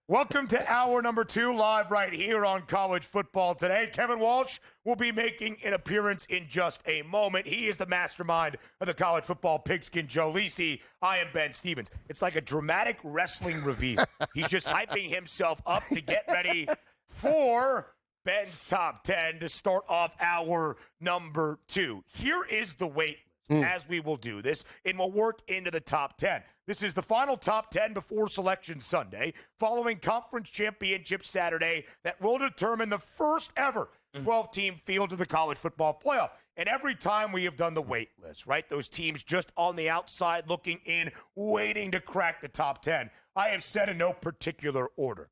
Welcome to hour number 2, live right here on College Football Today. Kevin Walsh will be making an appearance in just a moment. He is the mastermind of the college football pigskin, Joe Lisi. I am Ben Stevens. It's like a dramatic wrestling reveal. He's just hyping himself up to get ready for Ben's Top 10 to start off hour number 2. Here is the wait list as we will do this, and we'll work into the top 10. This is the final top 10 before Selection Sunday, following Conference Championship Saturday that will determine the first ever 12-team field of the college football playoff. And every time we have done the wait list, right, those teams just on the outside looking in, waiting to crack the top 10, I have said in no particular order.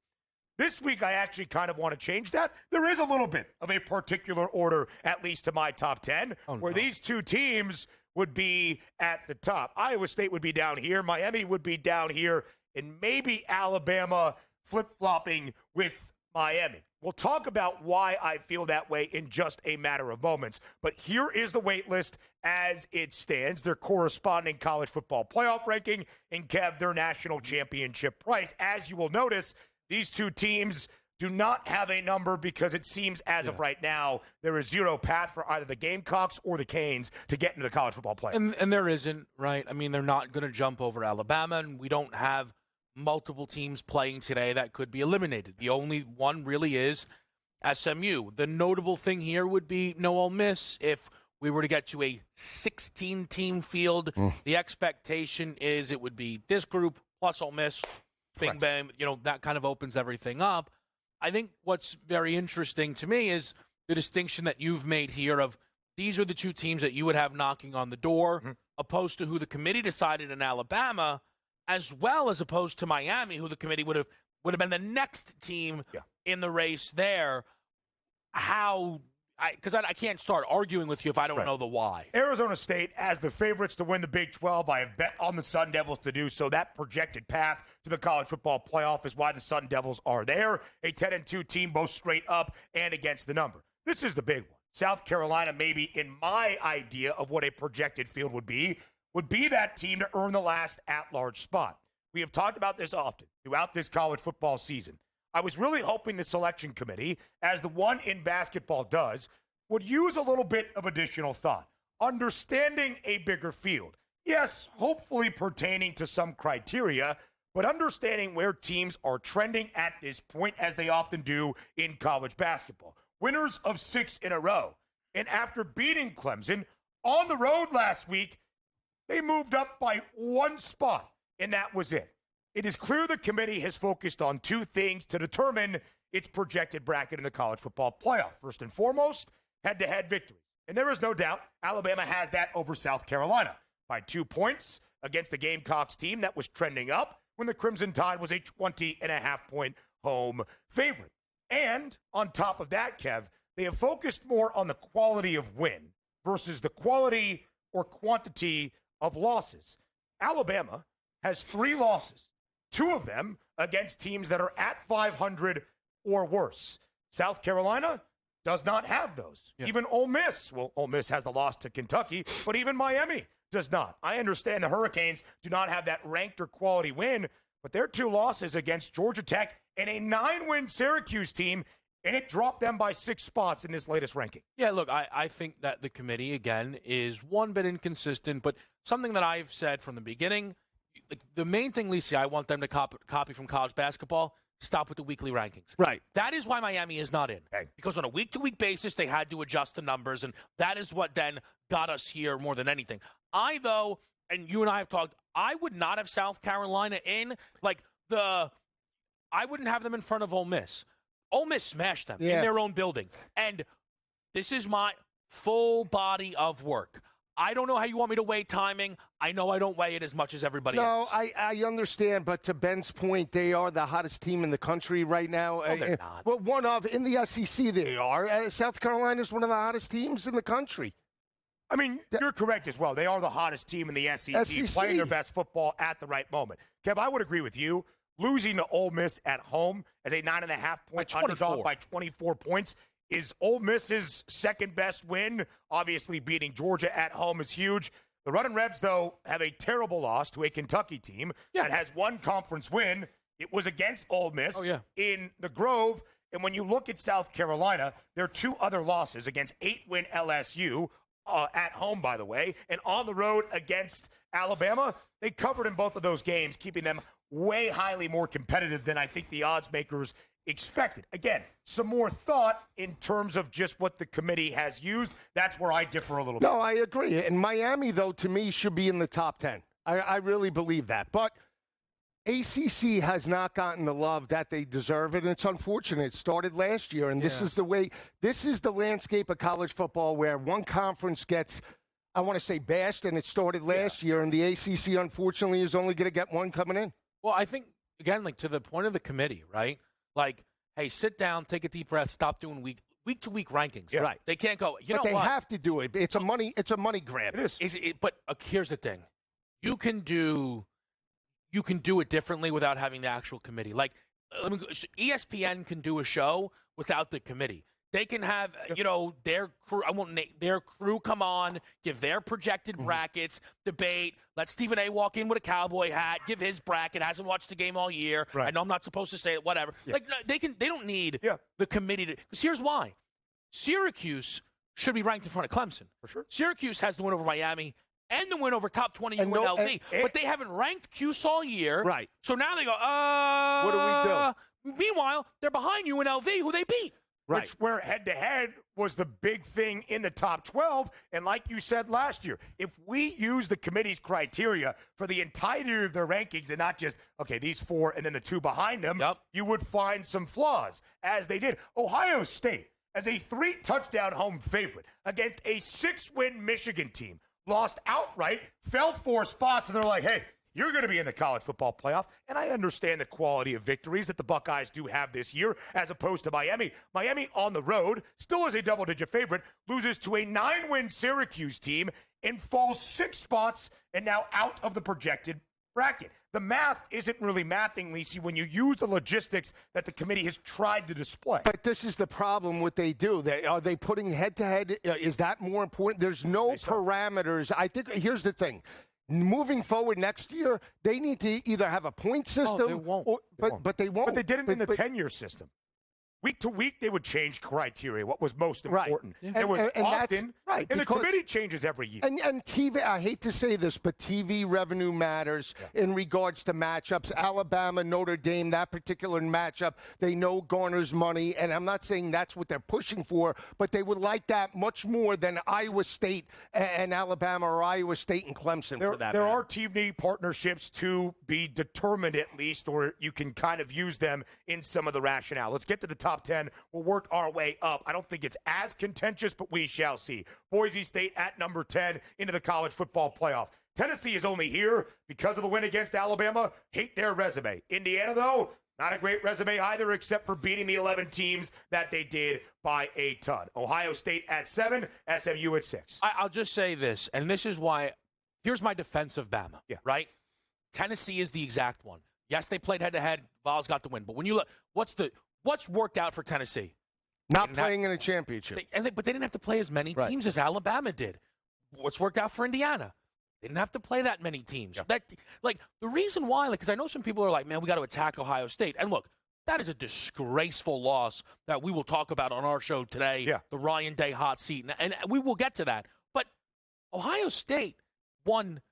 This week, I actually kind of want to change that. There is a little bit of a particular order, at least to my top 10, where these two teams would be at the top. Iowa State would be down here. Miami would be down here. And maybe Alabama flip-flopping with Miami. We'll talk about why I feel that way in just a matter of moments. But here is the wait list as it stands, their corresponding college football playoff ranking, and Kev, their national championship price. As you will notice, these two teams do not have a number because it seems as of right now there is zero path for either the Gamecocks or the Canes to get into the college football playoff. And there isn't, right? I mean, they're not going to jump over Alabama, and we don't have multiple teams playing today that could be eliminated. The only one really is SMU. The notable thing here would be no Ole Miss. If we were to get to a 16-team field, the expectation is it would be this group plus Ole Miss. Bing, bang, that kind of opens everything up. I think what's very interesting to me is the distinction that you've made here of these are the two teams that you would have knocking on the door, opposed to who the committee decided in Alabama, as well as opposed to Miami, who the committee would have been the next team in the race there. Because I can't start arguing with you if I don't know the why. Arizona State, as the favorites to win the Big 12, I have bet on the Sun Devils to do so. That projected path to the college football playoff is why the Sun Devils are there. A 10-2 team, both straight up and against the number. This is the big one. South Carolina, maybe in my idea of what a projected field would be that team to earn the last at-large spot. We have talked about this often throughout this college football season. I was really hoping the selection committee, as the one in basketball does, would use a little bit of additional thought, understanding a bigger field. Yes, hopefully pertaining to some criteria, but understanding where teams are trending at this point, as they often do in college basketball. Winners of 6 in a row. And after beating Clemson on the road last week, they moved up by 1 spot, and that was it. It is clear the committee has focused on 2 things to determine its projected bracket in the college football playoff. First and foremost, head-to-head victory. And there is no doubt Alabama has that over South Carolina by 2 points against the Gamecocks team that was trending up when the Crimson Tide was a 20.5-point home favorite. And on top of that, Kev, they have focused more on the quality of win versus the quality or quantity of losses. Alabama has 3 losses. 2 of them against teams that are at 500 or worse. South Carolina does not have those. Even Ole Miss. Well, Ole Miss has the loss to Kentucky, but even Miami does not. I understand the Hurricanes do not have that ranked or quality win, but their 2 losses against Georgia Tech and a 9-win Syracuse team, and it dropped them by 6 spots in this latest ranking. Yeah, look, I think that the committee, again, is one bit inconsistent, but something that I've said from the beginning, the main thing, Lisi, I want them to copy from college basketball, stop with the weekly rankings. Right. That is why Miami is not in. Because on a week-to-week basis, they had to adjust the numbers, and that is what then got us here more than anything. Though, and you and I have talked, I would not have South Carolina in. I wouldn't have them in front of Ole Miss. Ole Miss smashed them in their own building. And this is my full body of work. I don't know how you want me to weigh timing. I know I don't weigh it as much as everybody else. No, I understand, but to Ben's point, they are the hottest team in the country right now. No, they're not. Well, one of, in the SEC they are. South Carolina is one of the hottest teams in the country. I mean, you're correct as well. They are the hottest team in the SEC, playing their best football at the right moment. Kev, I would agree with you. Losing to Ole Miss at home as a 9.5-point underdog by 24 points is Ole Miss's second-best win. Obviously, beating Georgia at home is huge. The Runnin' Rebs, though, have a terrible loss to a Kentucky team that has 1 conference win It was against Ole Miss Oh, yeah. in the Grove. And when you look at South Carolina, there are 2 other losses against 8-win LSU, at home, by the way, and on the road against Alabama. They covered in both of those games, keeping them way highly more competitive than I think the odds makers expected. Again, some more thought in terms of just what the committee has used. That's where I differ a little bit. No, I agree. And Miami, though, to me, should be in the top 10. I really believe that. But ACC has not gotten the love that they deserve, and it's unfortunate. It started last year, and this is the landscape of college football where one conference gets, I want to say, bashed, and it started last year, and the ACC, unfortunately, is only going to get one coming in. Well, I think, again, like to the point of the committee, right? Like, hey, sit down, take a deep breath, stop doing week-to-week rankings. Yeah. Right. They can't go, But they have to do it. It's a money grab. It is. But here's the thing. You can do it differently without having the actual committee. Like, ESPN can do a show without the committee. They can have, their crew. Their crew come on, give their projected brackets, debate. Let Stephen A. walk in with a cowboy hat, give his bracket. Hasn't watched the game all year. Right. I know I'm not supposed to say it. Whatever. Yeah. Like they don't need the committee to. Because here's why: Syracuse should be ranked in front of Clemson. For sure. Syracuse has the win over Miami and the win over top 20 UNLV, but they haven't ranked Cuse all year. Right. So now they go, what do we do? Meanwhile, they're behind UNLV, who they beat. Right. Where head-to-head was the big thing in the top 12. And like you said last year, if we use the committee's criteria for the entirety of their rankings and not just, okay, these 4 and then the 2 behind them, you would find some flaws, as they did. Ohio State, as a 3-touchdown home favorite against a 6-win Michigan team, lost outright, fell 4 spots, and they're like, hey, you're going to be in the college football playoff. And I understand the quality of victories that the Buckeyes do have this year as opposed to Miami. Miami on the road, still is a double-digit favorite, loses to a 9-win Syracuse team and falls 6 spots and now out of the projected bracket. The math isn't really mathing, Lisi, when you use the logistics that the committee has tried to display. But this is the problem, what they do. Are they putting head-to-head? Is that more important? There's no parameters. I think here's the thing. Moving forward next year, they need to either have a point system. They won't. But they won't. But they did it in the 10-year system. Week to week, they would change criteria, what was most important. Right. It was and often, right, and the committee changes every year. And TV, I hate to say this, but TV revenue matters in regards to matchups. Alabama, Notre Dame, that particular matchup, they know garners money, and I'm not saying that's what they're pushing for, but they would like that much more than Iowa State and Alabama or Iowa State and Clemson for that There matter. are TV partnerships to be determined at least, or you can kind of use them in some of the rationale. Let's get to the top 10. We'll work our way up. I don't think it's as contentious, but we shall see. Boise State at number 10 into the college football playoff. Tennessee is only here because of the win against Alabama. Hate their resume. Indiana, though, not a great resume either, except for beating the 11 teams that they did by a ton. Ohio State at 7, SMU at 6. I'll just say this, and this is why. Here's my defense of Bama, right? Tennessee is the exact one. Yes, they played head-to-head. Vols got the win. But when you look, what's worked out for Tennessee? Not playing in a championship. But they didn't have to play as many teams as Alabama did. What's worked out for Indiana? They didn't have to play that many teams. Yeah. The reason why, because I know some people are like, man, we got to attack Ohio State. And look, that is a disgraceful loss that we will talk about on our show today, the Ryan Day hot seat. And we will get to that. But Ohio State won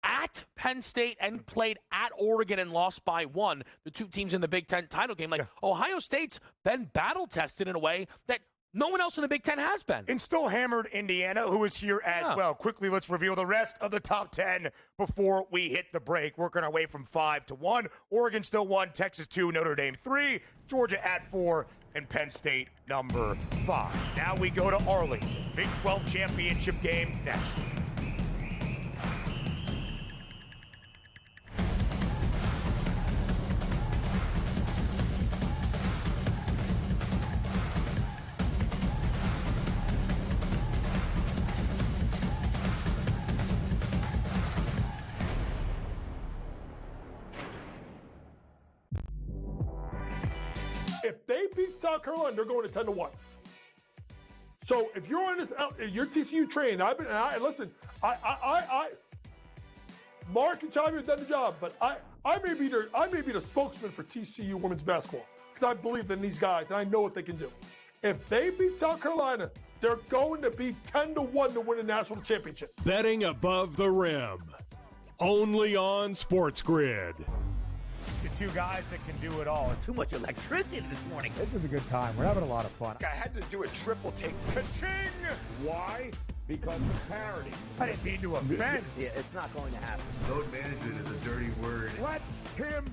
at Penn State and played at Oregon and lost by 1, the 2 teams in the Big Ten title game. Ohio State's been battle-tested in a way that no one else in the Big Ten has been. And still hammered Indiana, who is here as well. Quickly, let's reveal the rest of the top 10 before we hit the break. Working our way from 5 to 1. Oregon still 1, Texas 2, Notre Dame 3, Georgia at 4, and Penn State number 5. Now we go to Arlington. Big 12 championship game next. If they beat South Carolina, they're going to 10-1. So if you're on this, your TCU train, listen. Mark and Chime have done the job, but I may be the spokesman for TCU women's basketball because I believe in these guys and I know what they can do. If they beat South Carolina, they're going to be 10-1 to win a national championship. Betting above the rim. Only on SportsGrid. The two guys that can do it all. Too much electricity this morning. This is a good time. We're having a lot of fun. I had to do a triple take. Ka-ching! Why? Because of parity. I didn't mean to offend. Yeah, it's not going to happen. Load management is a dirty word. Let him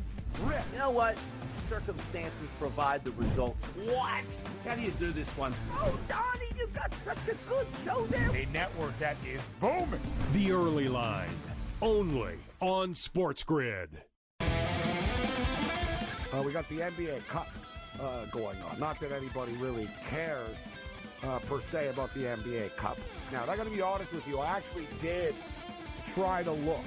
rip. You know what? Circumstances provide the results. What? How do you do this once? Oh, Donnie, you got such a good show there. A network that is booming. The Early Line. Only on SportsGrid. We got the NBA Cup going on. Not that anybody really cares per se about the NBA Cup. Now, I got to be honest with you. I actually did try to look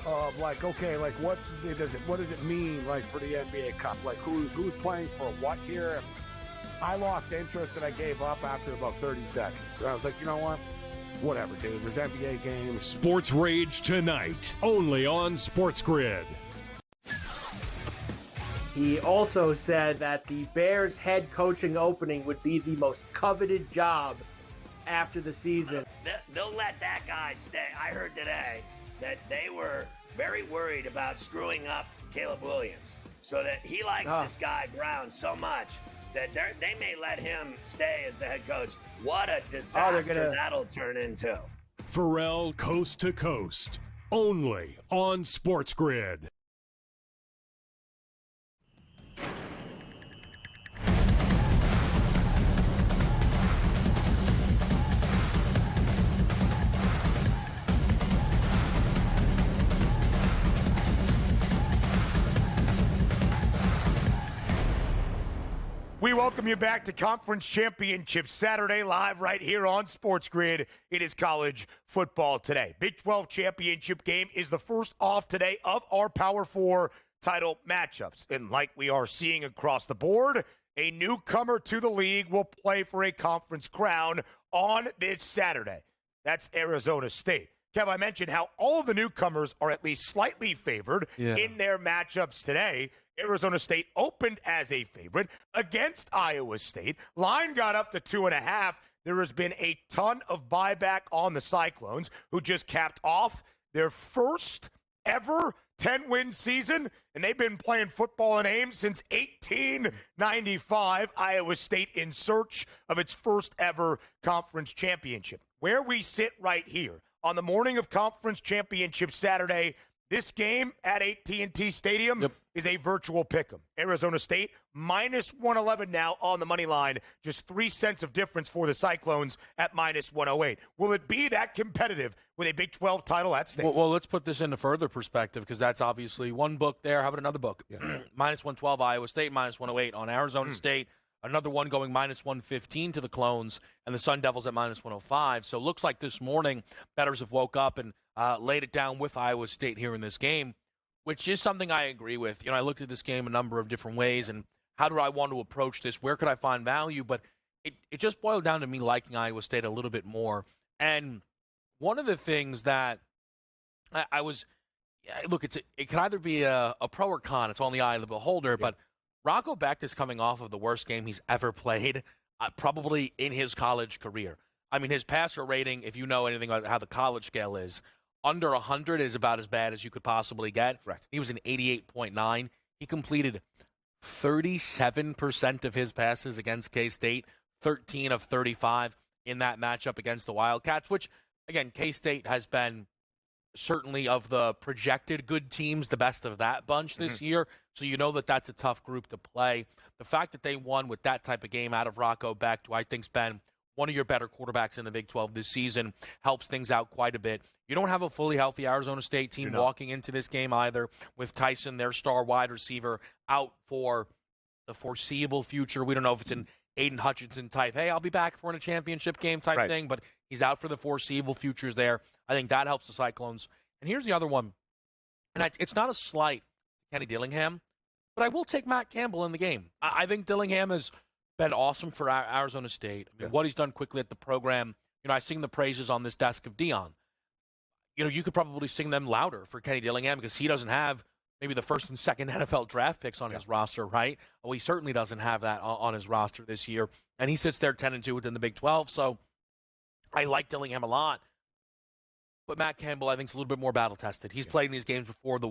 of like, okay, like what does it mean like for the NBA Cup? Like who's playing for what here? And I lost interest and I gave up after about 30 seconds. So I was like, you know what? Whatever, dude. There's NBA games. Sports Rage tonight. Only on SportsGrid. He also said that the Bears head coaching opening would be the most coveted job after the season. They'll let that guy stay. I heard today that they were very worried about screwing up Caleb Williams, so that he likes this guy Brown so much that they may let him stay as the head coach. What a disaster that'll turn into. Pharrell Coast to Coast. Only on SportsGrid. We welcome you back to Conference Championship Saturday, live right here on SportsGrid. It is college football today. Big 12 championship game is the first off today of our Power 4 title matchups. And like we are seeing across the board, a newcomer to the league will play for a conference crown on this Saturday. That's Arizona State. Kev, I mentioned how all of the newcomers are at least slightly favored in their matchups today. Arizona State opened as a favorite against Iowa State. Line got up to 2.5. There has been a ton of buyback on the Cyclones, who just capped off their first ever 10-win season, and they've been playing football in Ames since 1895. Iowa State in search of its first ever conference championship. Where we sit right here on the morning of Conference Championship Saturday, this game at AT&T Stadium is a virtual pick'em. Arizona State minus 111 now on the money line. Just 3 cents of difference for the Cyclones at minus 108. Will it be that competitive with a Big 12 title at stake? Well, let's put this into further perspective, because that's obviously one book there. How about another book? Minus 112 Iowa State, minus 108 on Arizona State. Another one going minus 115 to the Clones, and the Sun Devils at minus 105. So it looks like this morning bettors have woke up and laid it down with Iowa State here in this game, which is something I agree with. You know, I looked at this game a number of different ways, and how do I want to approach this? Where could I find value? But it just boiled down to me liking Iowa State a little bit more. And one of the things that I was – look, it can either be a pro or con. It's on the eye of the beholder, but – Rocco Becht is coming off of the worst game he's ever played, probably in his college career. I mean, his passer rating, if you know anything about how the college scale is, under 100 is about as bad as you could possibly get. Correct. He was an 88.9. He completed 37% of his passes against K-State, 13 of 35 in that matchup against the Wildcats, which, again, K-State has been certainly of the projected good teams, the best of that bunch this year. So you know that that's a tough group to play. The fact that they won with that type of game out of Rocco Becht, who I think's been one of your better quarterbacks in the Big 12 this season, helps things out quite a bit. You don't have a fully healthy Arizona State team walking into this game either, with Tyson, their star wide receiver, out for the foreseeable future. We don't know if it's an Aiden Hutchinson type, hey, I'll be back for a championship game type thing, but he's out for the foreseeable futures there. I think that helps the Cyclones. And here's the other one, and it's not a slight to Kenny Dillingham, but I will take Matt Campbell in the game. I think Dillingham has been awesome for Arizona State. I mean, what he's done quickly at the program, you know, I sing the praises on this desk of Dion. you could probably sing them louder for Kenny Dillingham because he doesn't have maybe the first and second NFL draft picks on his roster, right? Well, he certainly doesn't have that on his roster this year. And he sits there 10-2 within the Big 12. So I like Dillingham a lot. But Matt Campbell, I think, is a little bit more battle-tested. He's played in these games before, the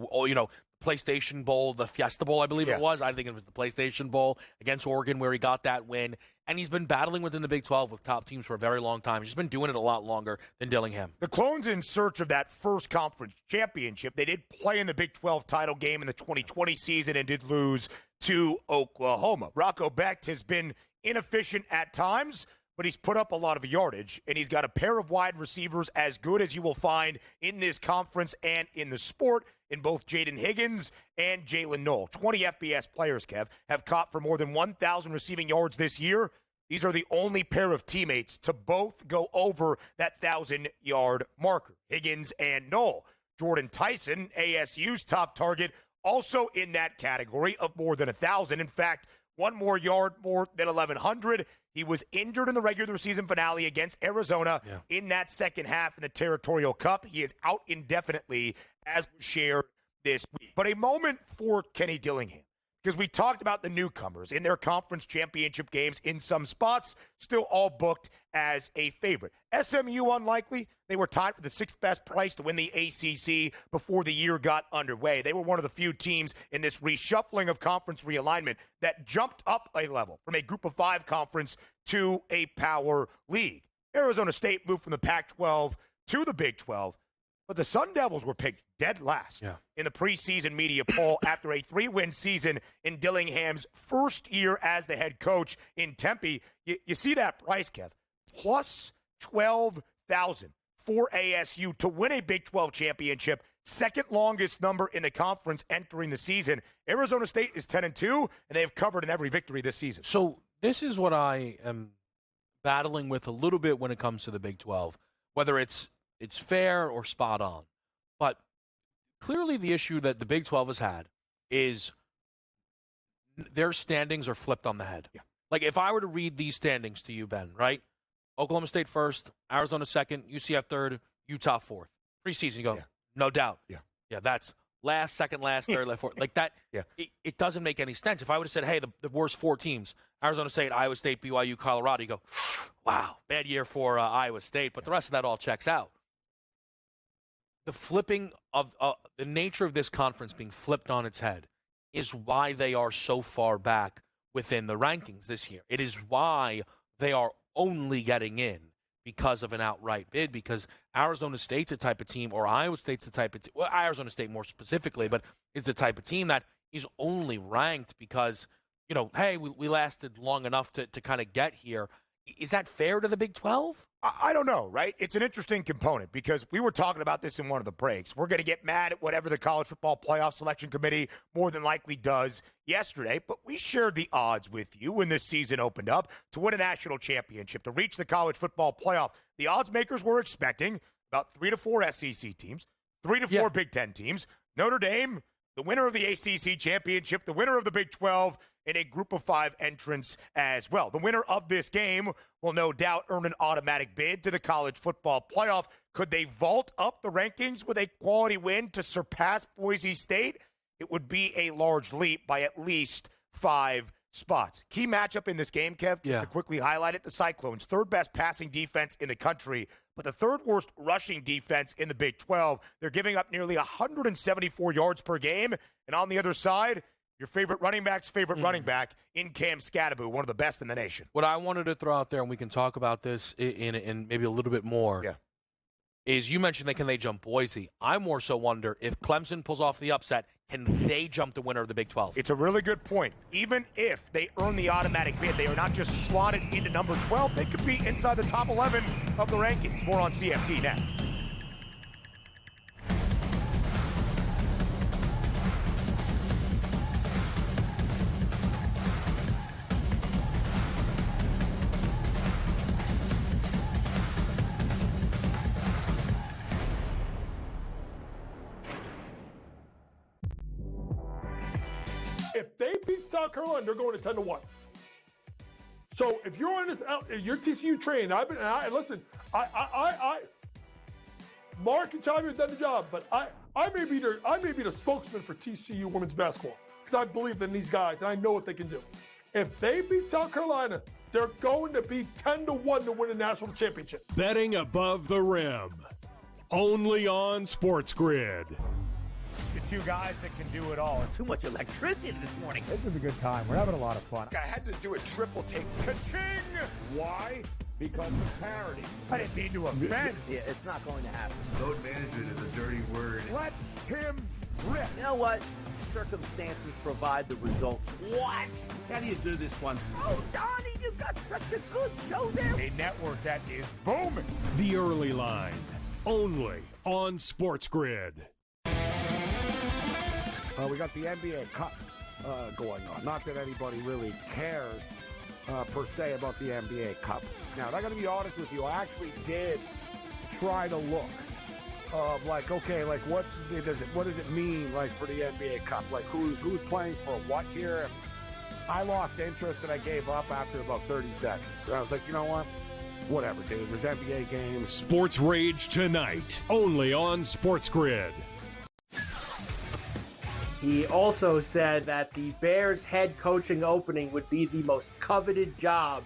PlayStation Bowl, the Fiesta Bowl, I believe it was. I think it was the PlayStation Bowl against Oregon where he got that win. And he's been battling within the Big 12 with top teams for a very long time. He's just been doing it a lot longer than Dillingham. The Clones in search of that first conference championship. They did play in the Big 12 title game in the 2020 season and did lose to Oklahoma. Rocco Becht has been inefficient at times, but he's put up a lot of yardage, and he's got a pair of wide receivers as good as you will find in this conference and in the sport in both Jaden Higgins and Jalen Knoll. 20 FBS players, Kev, have caught for more than 1,000 receiving yards this year. These are the only pair of teammates to both go over that 1,000-yard marker, Higgins and Knoll. Jordan Tyson, ASU's top target, also in that category of more than 1,000. In fact, one more yard more than 1,100. He was injured in the regular season finale against Arizona in that second half in the Territorial Cup. He is out indefinitely, as was shared this week. But a moment for Kenny Dillingham, because we talked about the newcomers in their conference championship games in some spots, still all booked as a favorite. SMU, unlikely. They were tied for the sixth best price to win the ACC before the year got underway. They were one of the few teams in this reshuffling of conference realignment that jumped up a level from a group of five conference to a power league. Arizona State moved from the Pac-12 to the Big 12. But the Sun Devils were picked dead last in the preseason media poll after a 3-win season in Dillingham's first year as the head coach in Tempe. You see that price, Kev, plus 12,000 for ASU to win a Big 12 championship, second longest number in the conference entering the season. Arizona State is 10-2, and they have covered in every victory this season. So this is what I am battling with a little bit when it comes to the Big 12, whether it's fair or spot on. But clearly the issue that the Big 12 has had is their standings are flipped on the head. Yeah. Like if I were to read these standings to you, Ben, right? Oklahoma State first, Arizona second, UCF third, Utah fourth. Preseason, you go, no doubt. Yeah, that's last, second, last, third, last, fourth. Like that, it doesn't make any sense. If I would have said, hey, the worst four teams, Arizona State, Iowa State, BYU, Colorado, you go, wow, bad year for Iowa State. But the rest of that all checks out. The flipping of the nature of this conference being flipped on its head is why they are so far back within the rankings this year. It is why they are only getting in because of an outright bid, because Arizona State's a type of team, or Iowa State's the type of team, well, Arizona State more specifically, but it's the type of team that is only ranked because, hey, we lasted long enough to kind of get here. Is that fair to the Big 12? I don't know, right? It's an interesting component because we were talking about this in one of the breaks. We're going to get mad at whatever the College Football Playoff Selection Committee more than likely does yesterday, but we shared the odds with you when this season opened up to win a national championship, to reach the College Football Playoff. The odds makers were expecting about 3 to 4 SEC teams, 3 to 4 Big Ten teams, Notre Dame, the winner of the ACC championship, the winner of the Big 12, in a group of 5 entrants as well. The winner of this game will no doubt earn an automatic bid to the College Football Playoff. Could they vault up the rankings with a quality win to surpass Boise State? It would be a large leap by at least 5 spots. Key matchup in this game, Kev, to quickly highlight it, the Cyclones, third best passing defense in the country, but the third worst rushing defense in the Big 12. They're giving up nearly 174 yards per game. And on the other side, your favorite running back's favorite running back in Cam Scadaboo, one of the best in the nation. What I wanted to throw out there, and we can talk about this in maybe a little bit more, is you mentioned can they jump Boise. I more so wonder if Clemson pulls off the upset, can they jump the winner of the Big 12? It's a really good point. Even if they earn the automatic bid, they are not just slotted into number 12. They could be inside the top 11 of the rankings. More on CFT next. If they beat South Carolina, they're going to 10-1. So if you're on this, if you're TCU trained, listen. Mark can chime in, done the job, but I may be the spokesman for TCU women's basketball because I believe in these guys and I know what they can do. If they beat South Carolina, they're going to be 10-1 to win a national championship. Betting above the rim. Only on SportsGrid. The two guys that can do it all. Too much electricity this morning. This is a good time. We're having a lot of fun. I had to do a triple take. Ka-ching! Why? Because of parity. I didn't mean to offend. Yeah, it's not going to happen. Load management is a dirty word. Let him rip. You know what? Circumstances provide the results. What? How do you do this once? Oh, Donnie, you got such a good show there. A network that is booming. The Early Line. Only on SportsGrid. We got the NBA Cup going on. Not that anybody really cares per se about the NBA Cup. Now, I got to be honest with you. I actually did try to look of like, okay, like what does it mean like for the NBA Cup? Like who's playing for what here? I lost interest and I gave up after about 30 seconds. So I was like, you know what? Whatever, dude. There's NBA games. Sports Rage tonight. Only on SportsGrid. He also said that the Bears head coaching opening would be the most coveted job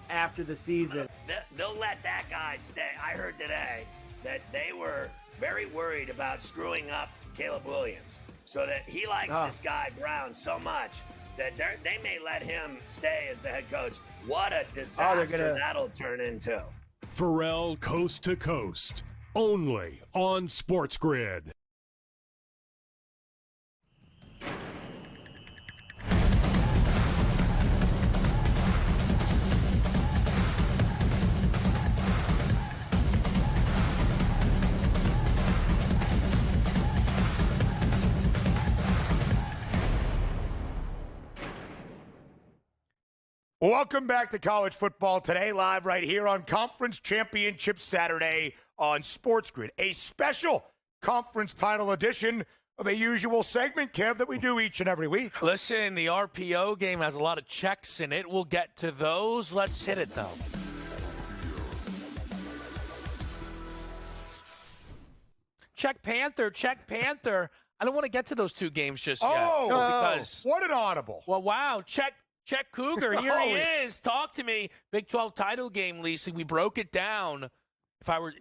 after the season. They'll let that guy stay. I heard today that they were very worried about screwing up Caleb Williams, so that he likes this guy Brown so much that they may let him stay as the head coach. What a disaster that'll turn into. Pharrell Coast to Coast. Only on SportsGrid. Welcome back to college football today, live right here on Conference Championship Saturday on SportsGrid. A special conference title edition of a usual segment, Kev, that we do each and every week. Listen, the RPO game has a lot of checks in it. We'll get to those. Let's hit it, though. Check Panther. I don't want to get to those two games just yet. Because what an audible. Well, wow. Check Cougar. Here he is. Talk to me. Big 12 title game, Lisi. We broke it down. If I were...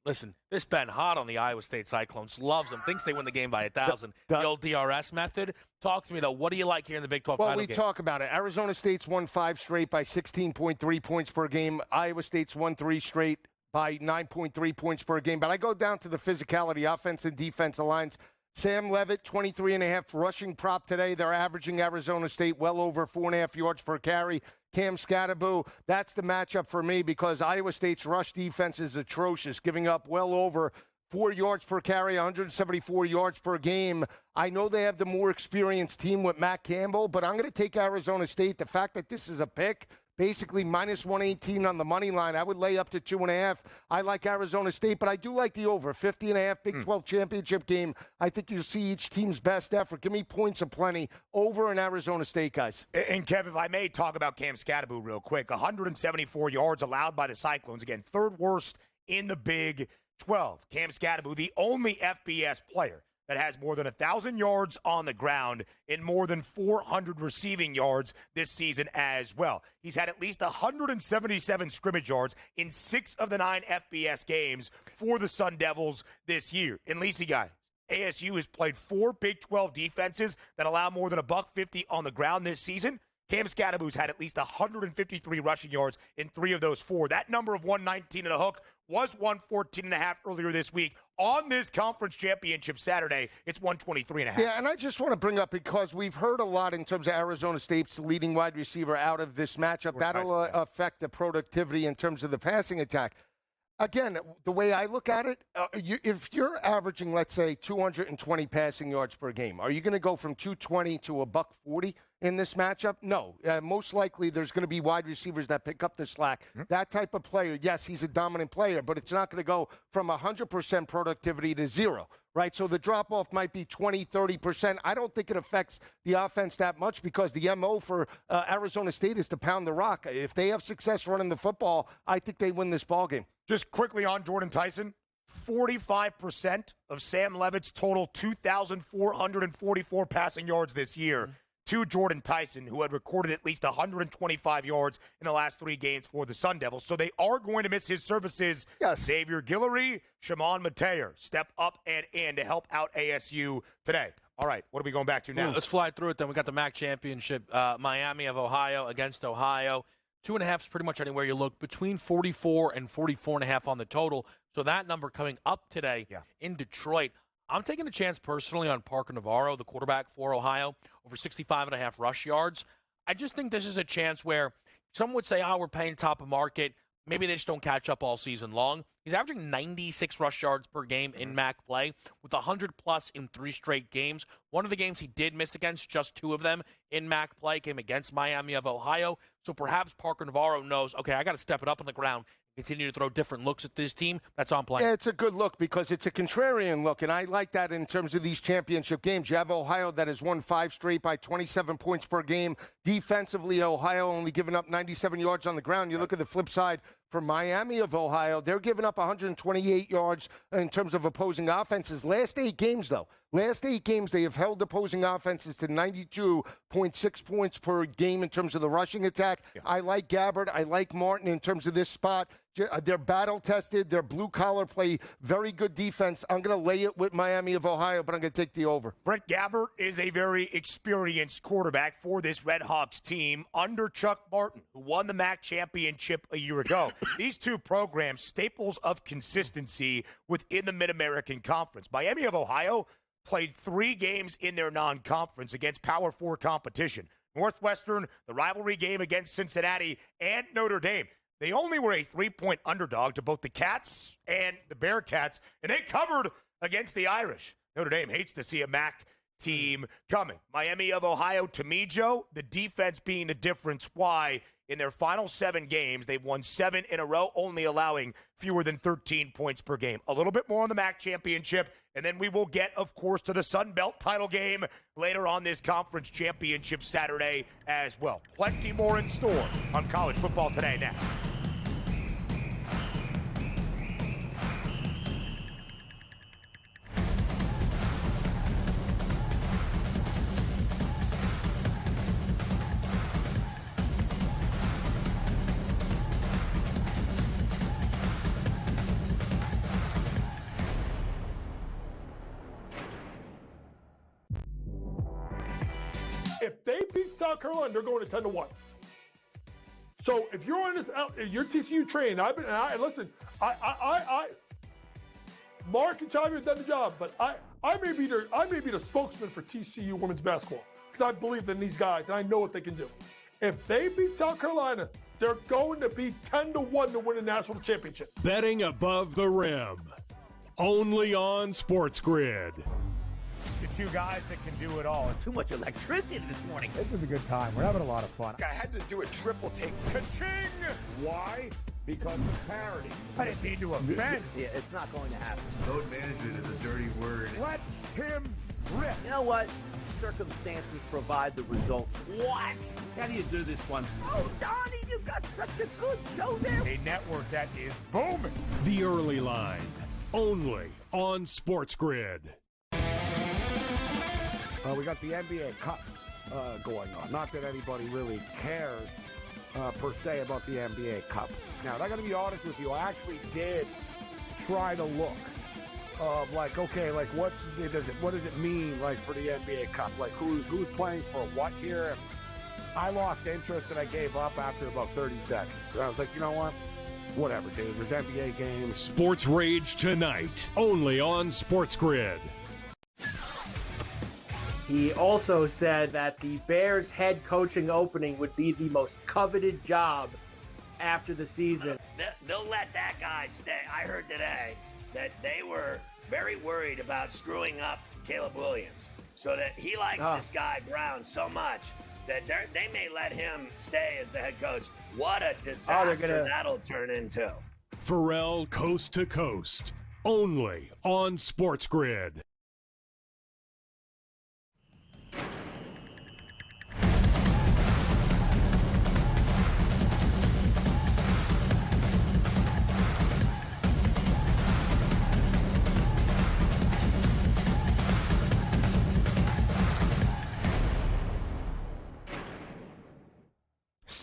Listen, this been hot on the Iowa State Cyclones. Loves them. Thinks they win the game by 1,000. The old DRS method. Talk to me, though. What do you like here in the Big 12 title game? Well, we talk about it. Arizona State's won 5 straight by 16.3 points per game. Iowa State's won 3 straight by 9.3 points per game. But I go down to the physicality, offense and defensive lines. Sam Levitt, 23.5 rushing prop today. They're averaging Arizona State well over 4.5 yards per carry. Cam Scatterbo, that's the matchup for me because Iowa State's rush defense is atrocious, giving up well over 4 yards per carry, 174 yards per game. I know they have the more experienced team with Matt Campbell, but I'm going to take Arizona State. The fact that this is a pick, basically minus 118 on the money line, I would lay up to 2.5. I like Arizona State, but I do like the over. 50.5 Big 12 championship game. I think you'll see each team's best effort. Give me points aplenty over in Arizona State, guys. And, Kev, if I may talk about Cam Scatterbo real quick. 174 yards allowed by the Cyclones. Again, third worst in the Big 12. Cam Scatterbo, the only FBS player that has more than 1,000 yards on the ground and more than 400 receiving yards this season as well. He's had at least 177 scrimmage yards in 6 of the 9 FBS games for the Sun Devils this year. And Lisi, guy, ASU has played 4 Big 12 defenses that allow more than $150 on the ground this season. Cam Scatterbo's had at least 153 rushing yards in 3 of those 4. That number of 119 and a hook was 114.5 earlier this week. On this conference championship Saturday, it's 123.5. Yeah, and I just want to bring up, because we've heard a lot in terms of Arizona State's leading wide receiver out of this matchup. That'll affect the productivity in terms of the passing attack. Again, the way I look at it, if you're averaging, let's say, 220 passing yards per game, are you going to go from 220 to $140 in this matchup? No. Most likely there's going to be wide receivers that pick up the slack. Mm-hmm. That type of player, yes, he's a dominant player, but it's not going to go from 100% productivity to 0, right? So the drop-off might be 20, 30%. I don't think it affects the offense that much because the MO for Arizona State is to pound the rock. If they have success running the football, I think they win this ballgame. Just quickly on Jordan Tyson, 45% of Sam Levitt's total 2,444 passing yards this year to Jordan Tyson, who had recorded at least 125 yards in the last 3 games for the Sun Devils. So they are going to miss his services. Yes. Xavier Guillory, Shimon Mateer step up and in to help out ASU today. All right, what are we going back to now? Let's fly through it then. We got the MAC championship, Miami of Ohio against Ohio. 2.5 is pretty much anywhere you look, between 44 and 44.5 on the total. So that number coming up today in Detroit. I'm taking a chance personally on Parker Navarro, the quarterback for Ohio, over 65.5 rush yards. I just think this is a chance where some would say, we're paying top of market. Maybe they just don't catch up all season long. He's averaging 96 rush yards per game in MAC play with 100-plus in 3 straight games. One of the games he did miss against, just 2 of them in MAC play, came against Miami of Ohio. So perhaps Parker Navarro knows, okay, I got to step it up on the ground, continue to throw different looks at this team. That's on play. Yeah, it's a good look because it's a contrarian look, and I like that in terms of these championship games. You have Ohio that has won 5 straight by 27 points per game. Defensively, Ohio only giving up 97 yards on the ground. You look at the flip side for Miami of Ohio, they're giving up 128 yards in terms of opposing offenses. Last 8 games, though. Last 8 games, they have held opposing offenses to 92.6 points per game in terms of the rushing attack. Yeah. I like Gabbard. I like Martin in terms of this spot. They're battle-tested. They're blue-collar, play very good defense. I'm going to lay it with Miami of Ohio, but I'm going to take the over. Brent Gabbard is a very experienced quarterback for this Red Hawks team under Chuck Martin, who won the MAC championship a year ago. These 2 programs, staples of consistency within the Mid-American Conference. Miami of Ohio played 3 games in their non-conference against Power 4 competition. Northwestern, the rivalry game against Cincinnati, and Notre Dame. They only were a 3-point underdog to both the Cats and the Bearcats, and they covered against the Irish. Notre Dame hates to see a MAC team coming. Miami of Ohio, to me, Joe, the defense being the difference. Why? In their final 7 games, they've won 7 in a row, only allowing fewer than 13 points per game. A little bit more on the MAC championship, and then we will get, of course, to the Sun Belt title game later on this conference championship Saturday as well. Plenty more in store on College Football Today next. If they beat South Carolina, they're going to 10-1. So if you're on this, you're TCU trained. Listen. Mark and Chavi have done the job, but I may be the spokesman for TCU women's basketball because I believe in these guys and I know what they can do. If they beat South Carolina, they're going to be 10-1 to win a national championship. Betting above the rim, only on SportsGrid. The 2 guys that can do it all. Too much electricity this morning. This is a good time. We're having a lot of fun. I had to do a triple take. Ka-ching! Why? Because of parity. I didn't need to offend. Yeah, it's not going to happen. Load management is a dirty word. Let him rip. You know what? Circumstances provide the results. What? How do you do this one? Oh, Donnie, you got such a good show there. A network that is booming. The Early Line, only on SportsGrid. We got the NBA Cup going on. Not that anybody really cares per se about the NBA Cup. Now, I got to be honest with you. I actually did try to look of like, okay, like what does it mean like for the NBA Cup? Like who's playing for what here? And I lost interest and I gave up after about 30 seconds. And I was like, you know what? Whatever, dude. There's NBA games. Sports Rage tonight, only on SportsGrid. He also said that the Bears head coaching opening would be the most coveted job after the season. They'll let that guy stay. I heard today that they were very worried about screwing up Caleb Williams, so that he likes this guy Brown so much that they may let him stay as the head coach. What a disaster that'll turn into. Pharrell Coast to Coast, only on SportsGrid.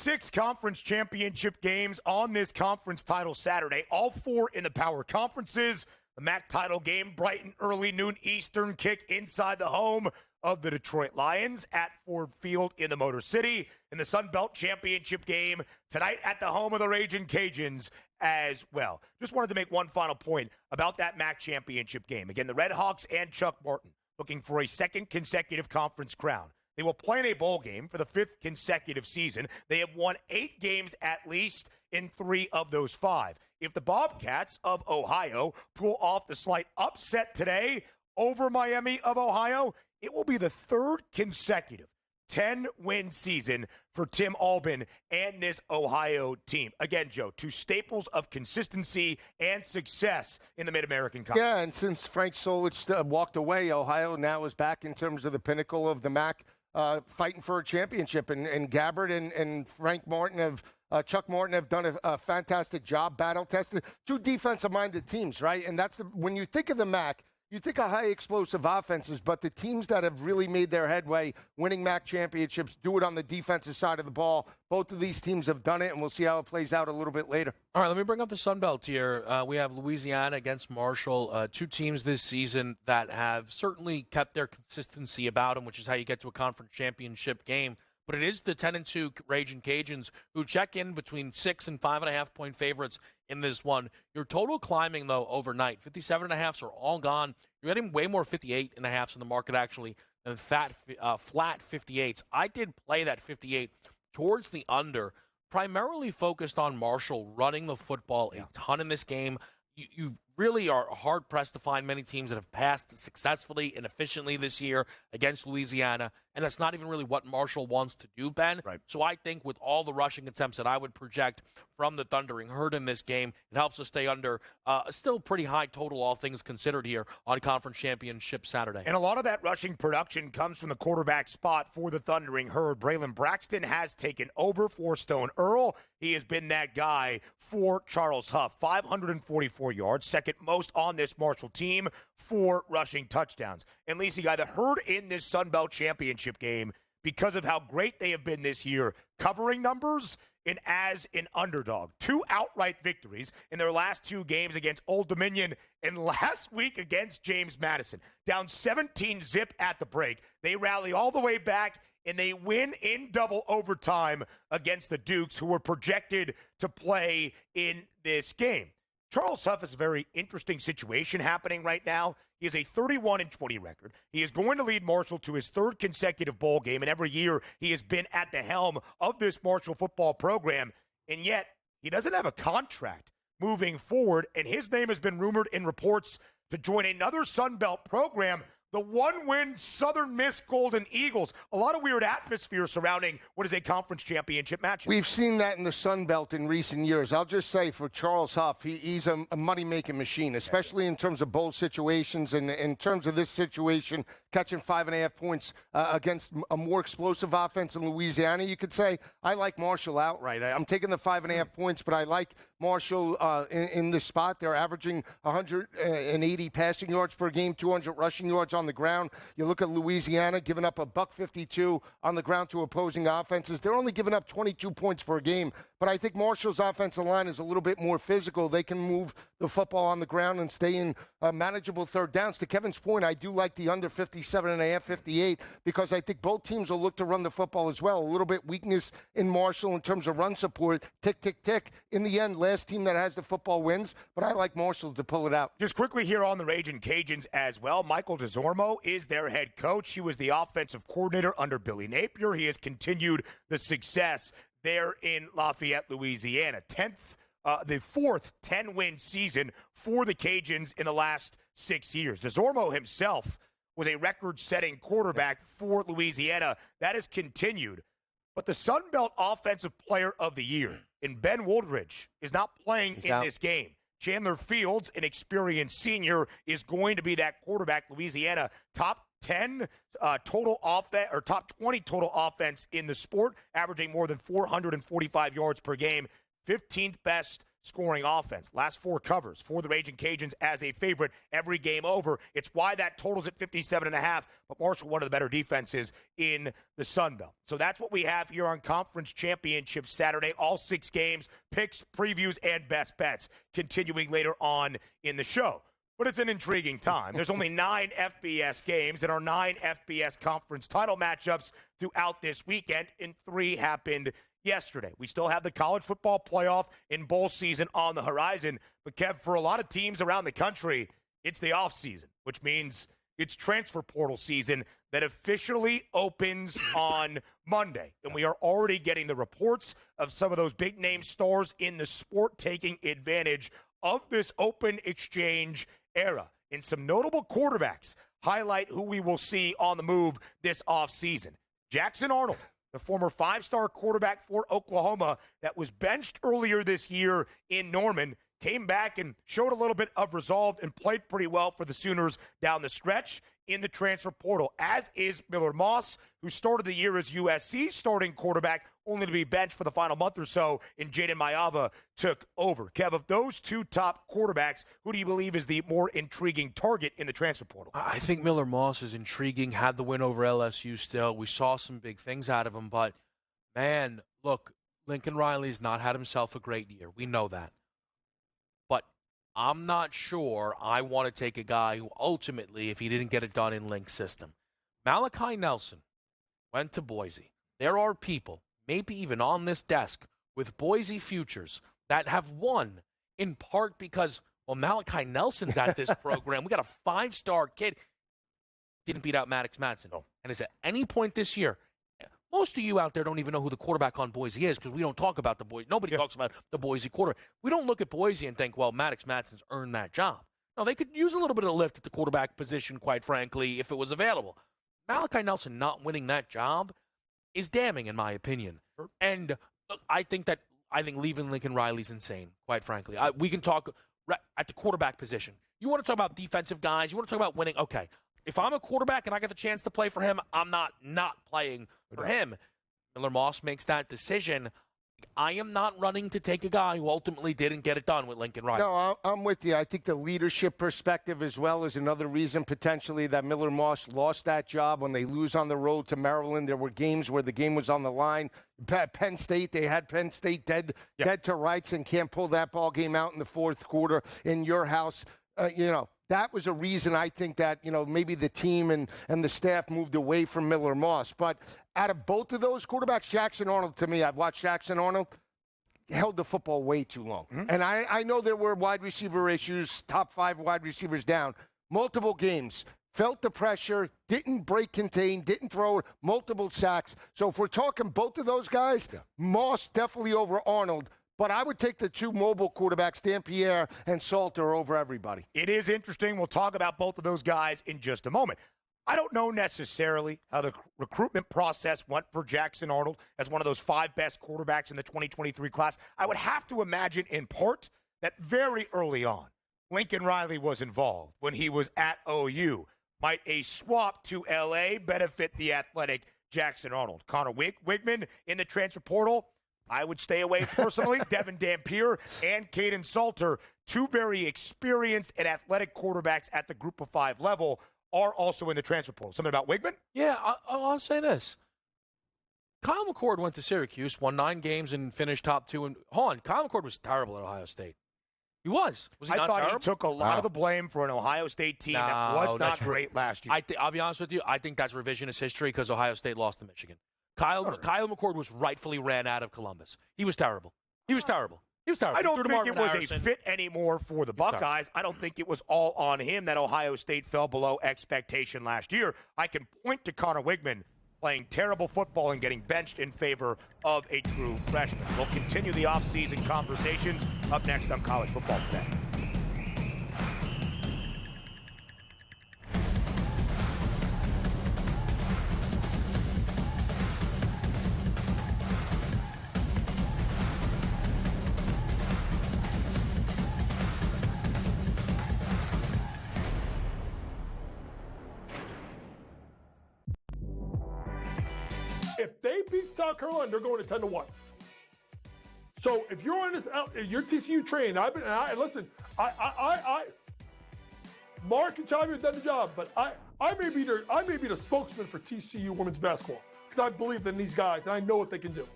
6 conference championship games on this conference title Saturday, all 4 in the power conferences. The MAC title game, bright and early, noon Eastern kick inside the home of the Detroit Lions at Ford Field in the Motor City. In the Sun Belt Championship game tonight at the home of the Ragin' Cajuns as well. Just wanted to make one final point about that MAC championship game. Again, the Red Hawks and Chuck Martin looking for a second consecutive conference crown. They will play in a bowl game for the 5th consecutive season. They have won 8 games at least in 3 of those 5. If the Bobcats of Ohio pull off the slight upset today over Miami of Ohio, it will be the 3rd consecutive 10-win season for Tim Albin and this Ohio team. Again, Joe, 2 staples of consistency and success in the Mid-American Conference. Yeah, and since Frank Solich walked away, Ohio now is back in terms of the pinnacle of the MAC, fighting for a championship. And Gabbard and Frank Martin have Chuck Martin have done a fantastic job battle-testing 2 defensive-minded teams, right? And that's when you think of the MAC, you think of high-explosive offenses, but the teams that have really made their headway winning MAC championships do it on the defensive side of the ball. Both of these teams have done it, and we'll see how it plays out a little bit later. All right, let me bring up the Sun Belt here. We have Louisiana against Marshall, 2 teams this season that have certainly kept their consistency about them, which is how you get to a conference championship game. But it is the 10-2 Ragin' Cajuns who check in between 6 and 5.5 point favorites in this one. Your total climbing, though, overnight. 57.5s are all gone. You're getting way more 58.5s in the market, actually, than flat 58s. I did play that 58 towards the under, primarily focused on Marshall running the football a ton in this game. You really are hard-pressed to find many teams that have passed successfully and efficiently this year against Louisiana, and that's not even really what Marshall wants to do, Ben. Right. So I think with all the rushing attempts that I would project from the Thundering Herd in this game, it helps us stay under a still pretty high total, all things considered, here on Conference Championship Saturday. And a lot of that rushing production comes from the quarterback spot for the Thundering Herd. Braylon Braxton has taken over for Stone Earl. He has been that guy for Charles Huff. 544 yards, second most on this Marshall team, 4 rushing touchdowns. And Lisi, guy, the Herd in this Sun Belt Championship game, because of how great they have been this year, covering numbers and as an underdog. 2 outright victories in their last 2 games against Old Dominion and last week against James Madison. Down 17-zip at the break. They rally all the way back, and they win in double overtime against the Dukes, who were projected to play in this game. Charles Huff is a very interesting situation happening right now. He has a 31-20 record. He is going to lead Marshall to his 3rd consecutive bowl game, and every year he has been at the helm of this Marshall football program, and yet he doesn't have a contract moving forward, and his name has been rumored in reports to join another Sun Belt program, the 1-win Southern Miss Golden Eagles. A lot of weird atmosphere surrounding what is a conference championship match. We've seen that in the Sun Belt in recent years. I'll just say for Charles Huff, he's a money-making machine, especially in terms of bowl situations and in terms of this situation, catching 5.5 points against a more explosive offense in Louisiana. You could say, I like Marshall outright. I'm taking the 5.5 points, but I like Marshall in this spot. They're averaging 180 passing yards per game, 200 rushing yards on the ground. You look at Louisiana giving up $152 on the ground to opposing offenses. They're only giving up 22 points per game. But I think Marshall's offensive line is a little bit more physical. They can move the football on the ground and stay in manageable 3rd downs. To Kevin's point, I do like the under 57.5, 58, because I think both teams will look to run the football as well. A little bit weakness in Marshall in terms of run support. Tick, tick, tick. In the end, last team that has the football wins, but I like Marshall to pull it out. Just quickly here on the Ragin' Cajuns as well, Michael DeZormo is their head coach. He was the offensive coordinator under Billy Napier. He has continued the success there in Lafayette, Louisiana. The 4th 10-win season for the Cajuns in the last 6 years. DeZormo himself was a record-setting quarterback for Louisiana. That has continued. But the Sun Belt Offensive Player of the Year in Ben Woodridge is not playing in this game. Chandler Fields, an experienced senior, is going to be that quarterback. Louisiana, top 10 total offense, or top 20 total offense in the sport, averaging more than 445 yards per game. 15th best scoring offense. Last 4 covers for the Raging Cajuns as a favorite every game over. It's why that totals at 57.5. But Marshall, one of the better defenses in the Sun Belt. So that's what we have here on Conference Championship Saturday. All 6 games, picks, previews, and best bets continuing later on in the show. But it's an intriguing time. There's only 9 FBS games. There are 9 FBS conference title matchups throughout this weekend, and 3 happened yesterday. We still have the college football playoff and bowl season on the horizon. But, Kev, for a lot of teams around the country, it's the offseason, which means it's transfer portal season that officially opens on Monday. And we are already getting the reports of some of those big-name stars in the sport taking advantage of this open exchange era. And some notable quarterbacks highlight who we will see on the move this offseason. Jackson Arnold, the former 5-star quarterback for Oklahoma that was benched earlier this year in Norman, came back and showed a little bit of resolve and played pretty well for the Sooners down the stretch in the transfer portal, as is Miller Moss, who started the year as USC's starting quarterback, only to be benched for the final month or so, and Jaden Mayava took over. Kev, of those 2 top quarterbacks, who do you believe is the more intriguing target in the transfer portal? I think Miller Moss is intriguing, had the win over LSU still. We saw some big things out of him, but, man, look, Lincoln Riley's not had himself a great year. We know that. But I'm not sure I want to take a guy who ultimately, if he didn't get it done in Link's system. Malachi Nelson went to Boise. There are people, maybe even on this desk, with Boise futures that have won in part because, well, Malachi Nelson's at this program. We got a 5-star kid. Didn't beat out Maddox Madsen. No. And is at any point this year, most of you out there don't even know who the quarterback on Boise is because we don't talk about the Boise. Nobody talks about the Boise quarterback. We don't look at Boise and think, well, Maddox Madsen's earned that job. No, they could use a little bit of lift at the quarterback position, quite frankly, if it was available. Malachi Nelson not winning that job is damning, in my opinion. And look, I think leaving Lincoln Riley's insane, quite frankly. We can talk at the quarterback position. You want to talk about defensive guys. You want to talk about winning. Okay, if I'm a quarterback and I get the chance to play for him, I'm not playing for him. Miller Moss makes that decision. I am not running to take a guy who ultimately didn't get it done with Lincoln Riley. No, I'm with you. I think the leadership perspective as well is another reason potentially that Miller Moss lost that job when they lose on the road to Maryland. There were games where the game was on the line. Penn State, they had Penn State dead to rights and can't pull that ball game out in the fourth quarter in your house. That was a reason I think that, maybe the team and the staff moved away from Miller Moss. But out of both of those quarterbacks, Jackson Arnold, to me, I've watched Jackson Arnold, held the football way too long. Mm-hmm. And I know there were wide receiver issues, top 5 wide receivers down, multiple games, felt the pressure, didn't break contain, didn't throw, multiple sacks. So if we're talking both of those guys, Moss definitely over Arnold. But I would take the 2 mobile quarterbacks, Dampierre and Salter, over everybody. It is interesting. We'll talk about both of those guys in just a moment. I don't know necessarily how the recruitment process went for Jackson Arnold as one of those 5 best quarterbacks in the 2023 class. I would have to imagine in part that very early on, Lincoln Riley was involved when he was at OU. Might a swap to L.A. benefit the athletic Jackson Arnold? Connor Wigman in the transfer portal, I would stay away personally. Devin Dampier and Caden Salter, 2 very experienced and athletic quarterbacks at the group of 5 level, are also in the transfer portal. Something about Wigman? Yeah, I'll say this. Kyle McCord went to Syracuse, won 9 games, and finished top 2. And hold on, Kyle McCord was terrible at Ohio State. He was. Was he not thought terrible? He took a lot of the blame for an Ohio State team that was not great last year. I'll be honest with you. I think that's revisionist history because Ohio State lost to Michigan. Kyle McCord was rightfully ran out of Columbus. He was terrible. I don't think it was a fit anymore for the Buckeyes. I don't think it was all on him that Ohio State fell below expectation last year. I can point to Connor Wigman playing terrible football and getting benched in favor of a true freshman. We'll continue the offseason conversations up next on College Football Today. If they beat South Carolina, they're going to 10-1. So if you're on this, if you're TCU trained, listen, Mark and Chavi have done the job, but I may be the spokesman for TCU women's basketball because I believe in these guys and I know what they can do.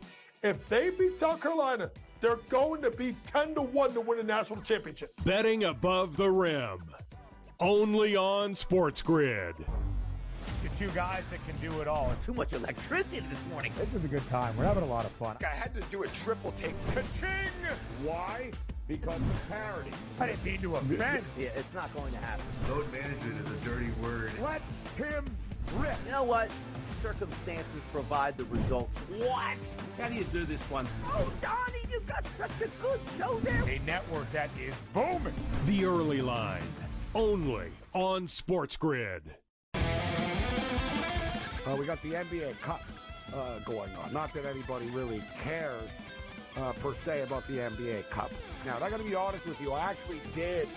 If they beat South Carolina, they're going to be 10-1 to win a national championship. Betting above the rim. Only on SportsGrid. The two guys that can do it all. Too much electricity this morning. This is a good time. We're having a lot of fun. I had to do a triple take. Ka-ching! Why? Because of parity. I didn't mean to offend. Yeah, it's not going to happen. Load management is a dirty word. Let him rip. You know what? Circumstances provide the results. What? How do you do this once? Oh, Donnie, you got such a good show there. A network that is booming. The Early Line. Only on SportsGrid. We got the NBA Cup going on. Not that anybody really cares per se about the NBA Cup. Now, I got to be honest with you. I actually did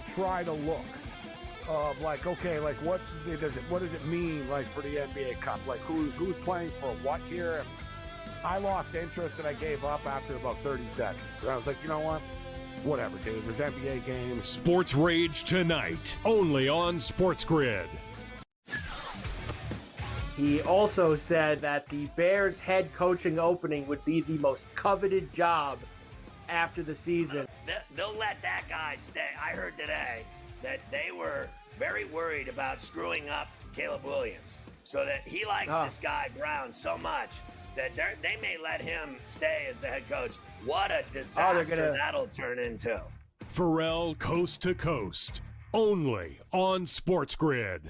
try to look of like, okay, like what does it mean like for the NBA Cup? Like who's playing for what here? And I lost interest and I gave up after about 30 seconds. And I was like, you know what? Whatever, dude. There's NBA games. Sports Rage tonight. Only on SportsGrid. He also said that the Bears head coaching opening would be the most coveted job after the season. They'll let that guy stay. I heard today that they were very worried about screwing up Caleb Williams, so that he likes this guy Brown so much that they may let him stay as the head coach. What a disaster that'll turn into. Pharrell Coast to Coast. Only on SportsGrid.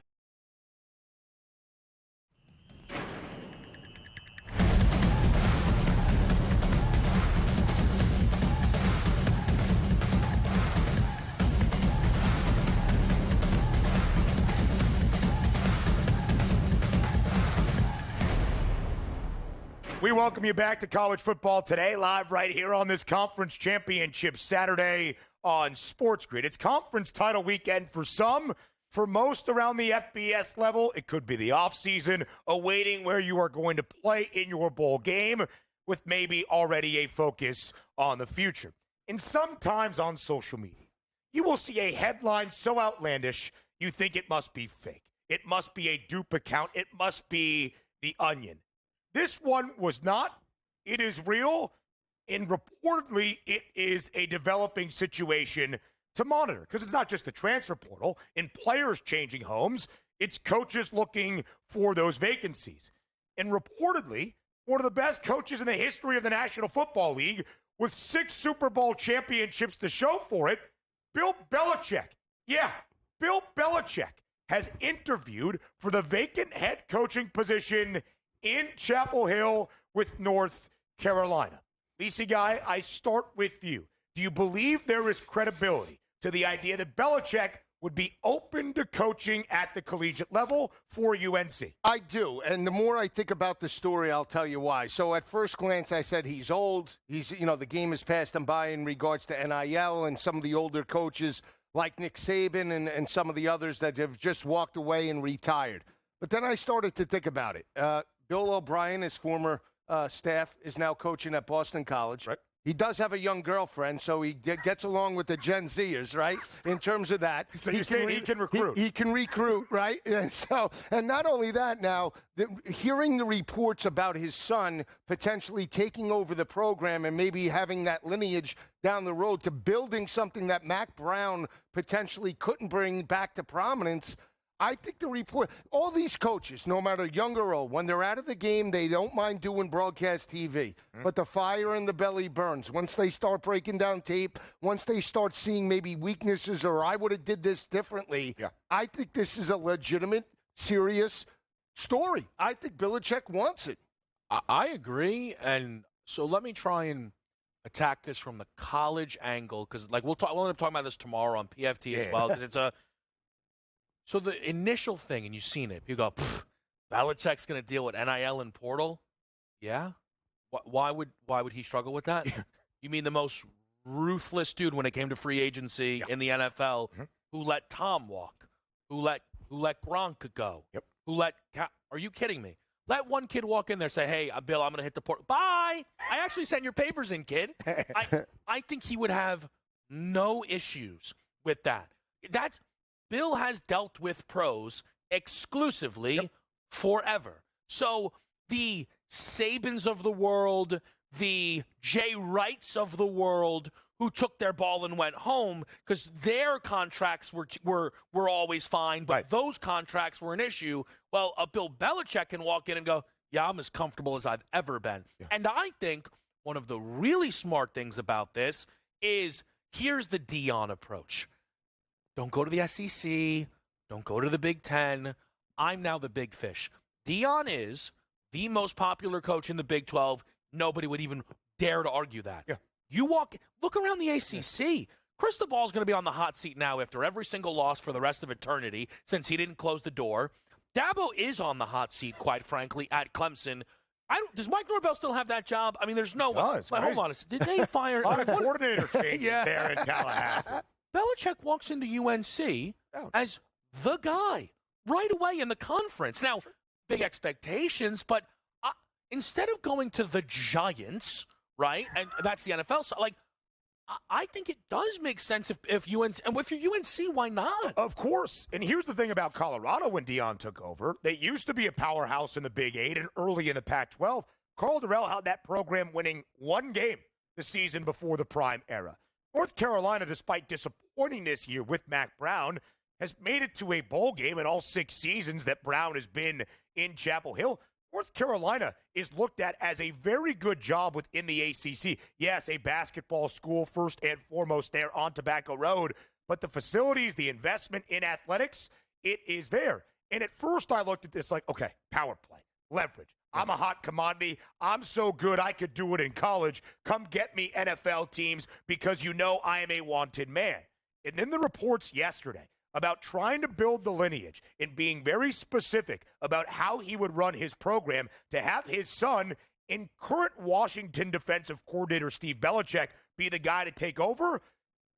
We welcome you back to College Football Today, live right here on this Conference Championship Saturday on SportsGrid. It's conference title weekend for some. For most around the FBS level, it could be the offseason, awaiting where you are going to play in your bowl game with maybe already a focus on the future. And sometimes on social media, you will see a headline so outlandish, you think it must be fake. It must be a dupe account. It must be The Onion. This one was not. It is real, and reportedly it is a developing situation to monitor because it's not just the transfer portal and players changing homes. It's coaches looking for those vacancies. And reportedly, one of the best coaches in the history of the National Football League with 6 Super Bowl championships to show for it, Bill Belichick. Yeah, Bill Belichick has interviewed for the vacant head coaching position in Chapel Hill with North Carolina. Lisi guy, I start with you. Do you believe there is credibility to the idea that Belichick would be open to coaching at the collegiate level for UNC? I do, and the more I think about the story, I'll tell you why. So at first glance, I said he's old. The game has passed him by in regards to NIL and some of the older coaches like Nick Saban and some of the others that have just walked away and retired. But then I started to think about it. Bill O'Brien, his former staff, is now coaching at Boston College. Right. He does have a young girlfriend, so he gets along with the Gen Zers, right, in terms of that. So you're saying he can recruit. He can recruit, right? And not only that now, hearing the reports about his son potentially taking over the program and maybe having that lineage down the road to building something that Mac Brown potentially couldn't bring back to prominence, I think the report, all these coaches, no matter young or old, when they're out of the game, they don't mind doing broadcast TV. But the fire in the belly burns. Once they start breaking down tape, once they start seeing maybe weaknesses or I would have did this differently, I think this is a legitimate, serious story. I think Belichick wants it. I agree. And so let me try and attack this from the college angle because, we'll end up talking about this tomorrow on PFT as well because it's a – so the initial thing, and you've seen it, you go, Belichick's going to deal with NIL and portal? Yeah? Why would he struggle with that? You mean the most ruthless dude when it came to free agency in the NFL who let Tom walk, who let Gronk go, are you kidding me? Let one kid walk in there, say, hey, Bill, I'm going to hit the port. Bye. I actually sent your papers in, kid. I think he would have no issues with that. Bill has dealt with pros exclusively forever. So the Sabins of the world, the Jay Wrights of the world, who took their ball and went home because their contracts were always fine, but those contracts were an issue. Well, a Bill Belichick can walk in and go, yeah, I'm as comfortable as I've ever been. Yeah. And I think one of the really smart things about this is here's the Deion approach. Don't go to the SEC. Don't go to the Big Ten. I'm now the big fish. Deion is the most popular coach in the Big 12. Nobody would even dare to argue that. Yeah. You look around the ACC. Cristobal's going to be on the hot seat now after every single loss for the rest of eternity since he didn't close the door. Dabo is on the hot seat, quite frankly, at Clemson. Does Mike Norvell still have that job? I mean, there's no way. Hold on. Did they fire? A coordinator change there in Tallahassee. Belichick walks into UNC as the guy right away in the conference. Now, big expectations, but instead of going to the Giants, right, and that's the NFL, so I think it does make sense if UNC, and if you're UNC, why not? Of course. And here's the thing about Colorado when Deion took over. They used to be a powerhouse in the Big 8 and early in the Pac-12. Carl Durrell had that program winning one game the season before the prime era. North Carolina, despite disappointing this year with Mac Brown, has made it to a bowl game in all 6 seasons that Brown has been in Chapel Hill. North Carolina is looked at as a very good job within the ACC. Yes, a basketball school first and foremost there on Tobacco Road, but the facilities, the investment in athletics, it is there. And at first I looked at this like, okay, power play, leverage. I'm a hot commodity. I'm so good I could do it in college. Come get me, NFL teams, because you know I am a wanted man. And then the reports yesterday about trying to build the lineage and being very specific about how he would run his program to have his son and current Washington defensive coordinator Steve Belichick be the guy to take over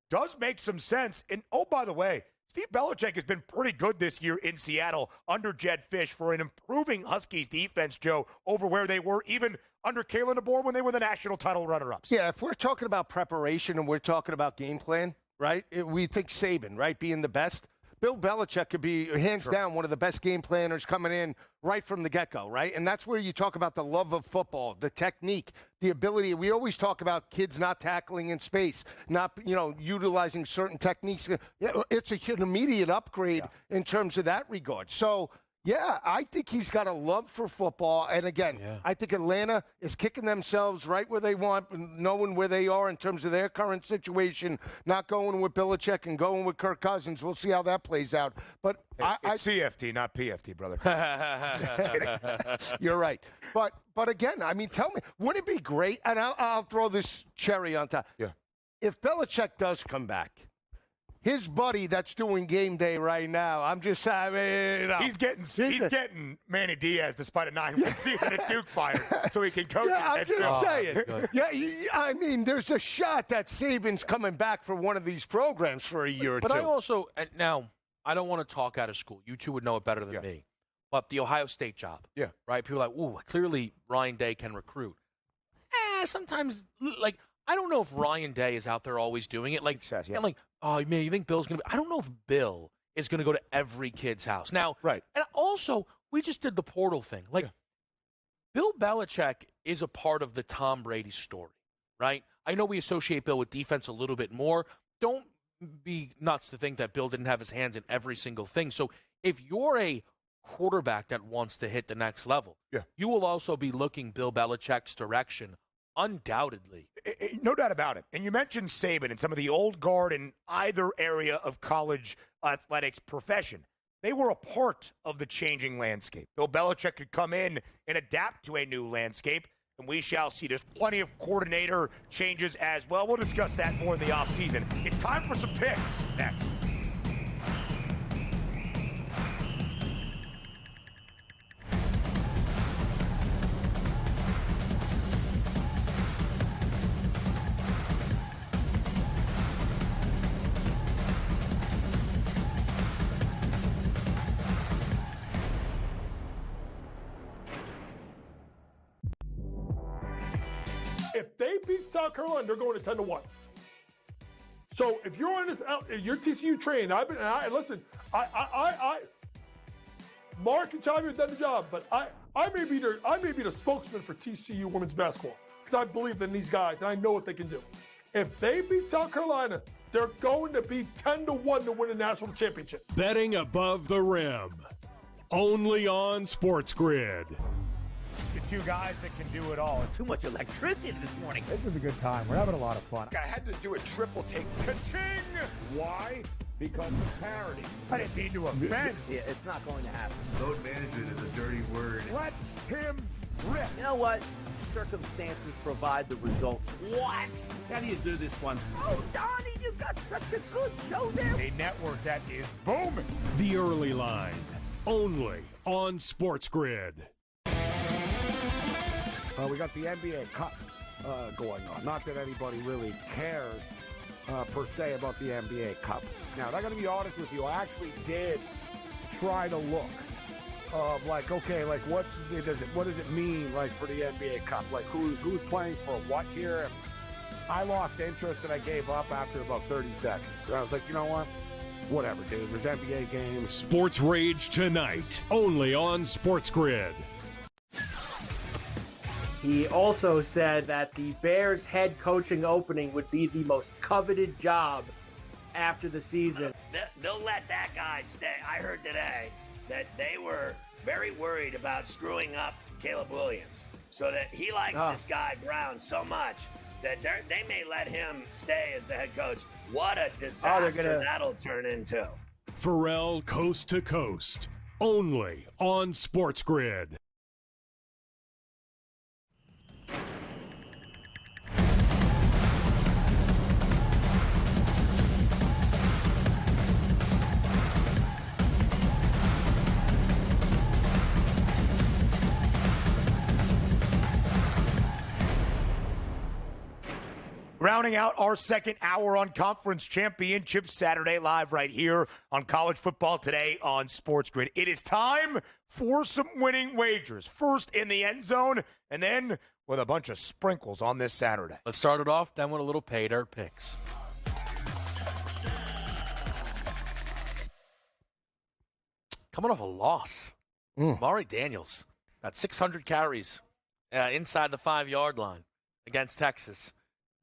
does make some sense. And, oh, by the way, Steve Belichick has been pretty good this year in Seattle under Jed Fish for an improving Huskies defense, Joe, over where they were even under Kalen DeBoer when they were the national title runner-ups. Yeah, if we're talking about preparation and we're talking about game plan, right, we think Saban, right, being the best. Bill Belichick could be, hands down, one of the best game planners coming in right from the get-go, right? And that's where you talk about the love of football, the technique, the ability. We always talk about kids not tackling in space, not, utilizing certain techniques. It's an immediate upgrade in terms of that regard. So, yeah, I think he's got a love for football. And, again, I think Atlanta is kicking themselves right where they want, knowing where they are in terms of their current situation, not going with Belichick and going with Kirk Cousins. We'll see how that plays out. But it's CFT, not PFT, brother. You're right. But again, I mean, tell me, wouldn't it be great? And I'll throw this cherry on top. Yeah. If Belichick does come back, his buddy that's doing game day right now, he's getting Manny Diaz despite a 9-win season at Duke fired, so he can coach. Yeah, I'm just saying. I mean, there's a shot that Saban's coming back for one of these programs for a year or two. But I also, now, I don't want to talk out of school. You two would know it better than me. But the Ohio State job, right? People are like, ooh, clearly Ryan Day can recruit. Sometimes, I don't know if Ryan Day is out there always doing it. I'm like, oh, man, you think Bill's going to be – I don't know if Bill is going to go to every kid's house. Now, and also, we just did the portal thing. Bill Belichick is a part of the Tom Brady story, right? I know we associate Bill with defense a little bit more. Don't be nuts to think that Bill didn't have his hands in every single thing. So if you're a quarterback that wants to hit the next level, you will also be looking Bill Belichick's direction. Undoubtedly. No doubt about it. And you mentioned Saban and some of the old guard in either area of college athletics profession. They were a part of the changing landscape. Bill Belichick could come in and adapt to a new landscape, and we shall see. There's plenty of coordinator changes as well. We'll discuss that more in the offseason. It's time for some picks next. If they beat South Carolina, they're going to 10-1. So if you're on this, you're TCU trained. Listen. Mark and Chavi have done the job, but I may be the spokesman for TCU women's basketball because I believe in these guys and I know what they can do. If they beat South Carolina, they're going to be 10-1 to win a national championship. Betting above the rim. Only on SportsGrid. The two guys that can do it all. Too much electricity this morning. This is a good time. We're having a lot of fun. I had to do a triple take. Ka-ching! Why? Because of parity. I didn't mean to offend. Yeah, it's not going to happen. Load management is a dirty word. Let him rip. You know what? Circumstances provide the results. What? How do you do this once? Oh, Donnie, you got such a good show there. A network that is booming. The Early Line. Only on SportsGrid. We got the NBA Cup going on. Not that anybody really cares per se about the NBA Cup. Now, I got to be honest with you. I actually did try to look of what does it mean like for the NBA Cup? Like who's playing for what here? And I lost interest and I gave up after about 30 seconds. So I was like, you know what? Whatever, dude. There's NBA games. Sports Rage tonight. Only on SportsGrid. He also said that the Bears head coaching opening would be the most coveted job after the season. They'll let that guy stay. I heard today that they were very worried about screwing up Caleb Williams, so that he likes this guy Brown so much that they may let him stay as the head coach. What a disaster that'll turn into. Pharrell Coast to Coast. Only on SportsGrid. Rounding out our second hour on Conference Championship Saturday, live right here on College Football Today on SportsGrid. It is time for some winning wagers. First in the end zone, and then with a bunch of sprinkles on this Saturday. Let's start it off, then with a little pay dirt picks. Coming off a loss, Maury Daniels got 600 carries inside the 5-yard line against Texas.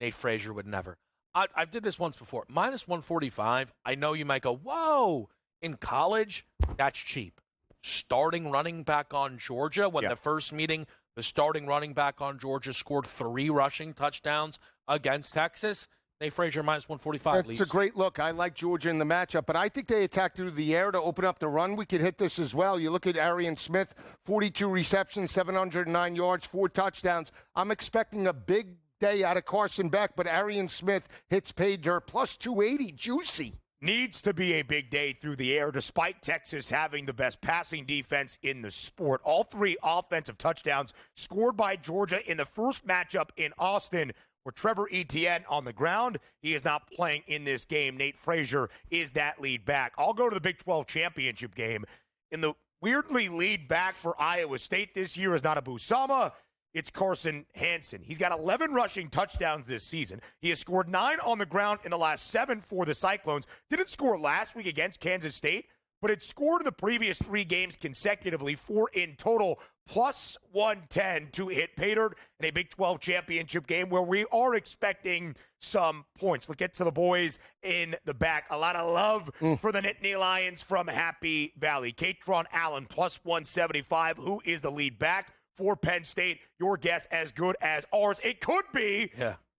Nate Frazier would never. I did this once before. Minus 145. I know you might go, whoa, in college, that's cheap. Starting running back on Georgia, the first meeting, the starting running back on Georgia scored 3 rushing touchdowns against Texas. Nate Frazier, minus 145. It's a great look. I like Georgia in the matchup, but I think they attack through the air to open up the run. We could hit this as well. You look at Arian Smith, 42 receptions, 709 yards, 4 touchdowns. I'm expecting a big day out of Carson Beck, but Arian Smith hits pay dirt plus 280. Juicy. Needs to be a big day through the air, despite Texas having the best passing defense in the sport. All 3 offensive touchdowns scored by Georgia in the first matchup in Austin, where Trevor Etienne on the ground. He is not playing in this game. Nate Frazier is that lead back. I'll go to the Big 12 championship game. In the weirdly lead back for Iowa State this year is not Abu Sama. It's Carson Hansen. He's got 11 rushing touchdowns this season. He has scored 9 on the ground in the last 7 for the Cyclones. Didn't score last week against Kansas State, but it scored in the previous 3 games consecutively, 4 in total, plus 110 to hit pay dirt in a Big 12 championship game where we are expecting some points. Let's get to the boys in the back. A lot of love for the Nittany Lions from Happy Valley. Katron Allen, plus 175. Who is the lead back for Penn State? Your guess as good as ours. It could be